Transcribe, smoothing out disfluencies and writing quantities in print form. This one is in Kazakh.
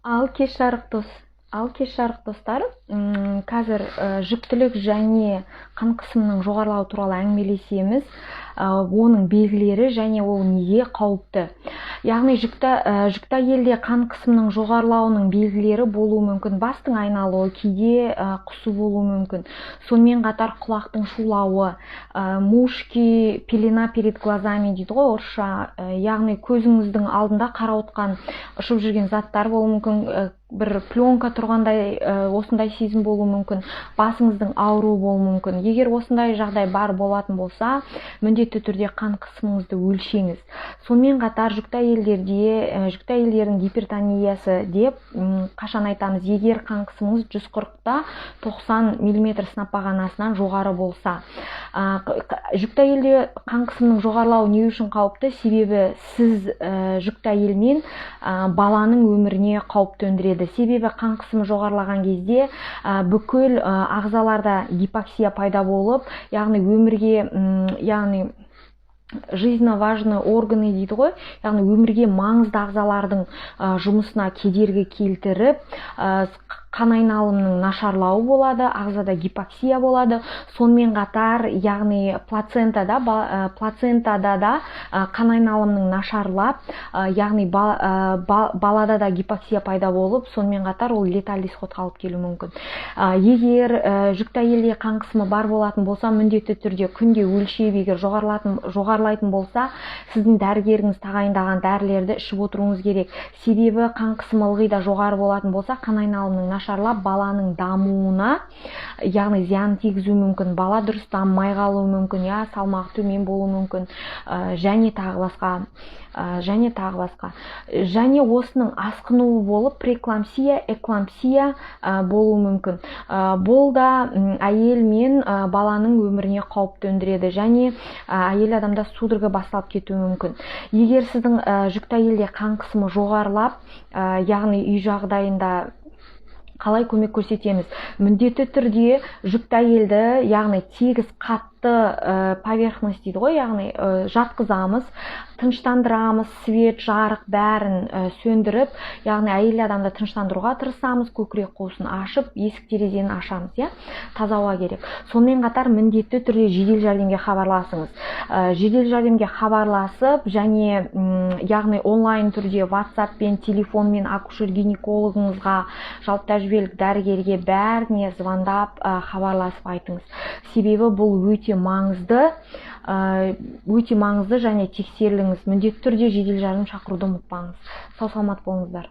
Ал кеш жарық достар, қазір жүктілік және қан қысымының жоғарылауы туралы әңгімелесеміз. Оның белгілері және ол неге қауіпті. Яғни жүкті әйелде қан қысымының жоғарылауының белгілері болуы мүмкін. Бастың айналуы, кейде құсу болуы мүмкін. Сонымен қатар құлақтың шулауы, мушки, пелена перед глазами дейді ғой орысша. Яғни көзіңіздің алдында қарауытқан ұшып жүрген заттар болуы мүмкін. Бір пленка тұрғандай осындай сезім болуы мүмкін, басыңыздың ауруы болуы мүмкін. Егер осындай жағдай бар болатын болса, міндетті түрде қан қысымыңызды өлшеңіз. Сонымен қатар жүкті әйелдердің гипертониясы деп қашан айтамыз, егер қан қысымыңыз 140-та 90 мм сынап бағанасынан жоғары болса. Жүкті әйелде қан қысымының жоғарылауы не үшін қауіпті? Себебі сіз жүкті әйелмен баланың өміріне қауіп төндіреді. Себебі қан қысымы жоғарылаған кезде бүкіл ағзаларда гипоксия пайда болып, яғни өмірге, жизненно важны органы дейді ғой, яғни өмірге маңызды ағзалардың жұмысына кедергі келтіріп, қан айналымының нашарлауы болады, ағзада гипоксия болады. Сонымен қатар, яғни плацентада да қан айналымының нашарлап, яғни балада да гипоксия пайда болып, сонымен қатар ол летальды исходқа алып келуі мүмкін. Егер жүкті әйелде қан қысымы бар болатын болса, міндетті түрде күнде өлшеп, егер жоғарылайтын болса, сіздің дәрігеріңіз тағайындаған дәрілерді ішіп отыруыңыз керек. Себебі қан қысымы ылғи да жоғары болатын болса, қан айналымының нашарлап, баланың дамуына, яғни зиян тигізуі мүмкін. Бала дұрыс дамымай қалуы мүмкін, салмағы төмен болуы мүмкін, және тағы басқа. Және осының асқынуы болып преэклампсия, эклампсия болуы мүмкін. Бұл да әйел мен баланың өміріне қауіп төндіреді, және әйел адамда судорога басталып кетуі мүмкін. Егер сіздің жүкті әйелде қан қысымы жоғарылап, яғни үй жағдайында қалай көмек көрсетеміз? Міндетті түрде жүкті әйелді, яғни тегіс қатты поверхность дейді ғой, яғни жатқызамыз, тыныштандырамыз, свет, жарық бәрін сөндіріп, яғни әйел адамды тыныштандыруға тырысамыз, көкірек қуысын ашып, есік терезені ашамыз, таза ауа керек. Сонымен қатар міндетті түрде жедел жәрдемге хабарласыңыз. Жедел жәрдемге хабарласып, және яғни онлайн түрде WhatsApp пен телефонмен акушер-гинекологыңызға, жалпы тәжірибелік дәрігерге бәріне звондап хабарласып айтыңыз. Себебі бұл өте маңызды, және тексеріліңіз. Міндетті түрде жедел жәрдем шақыруды ұмытпаңыз. Сау саламат болыңыздар.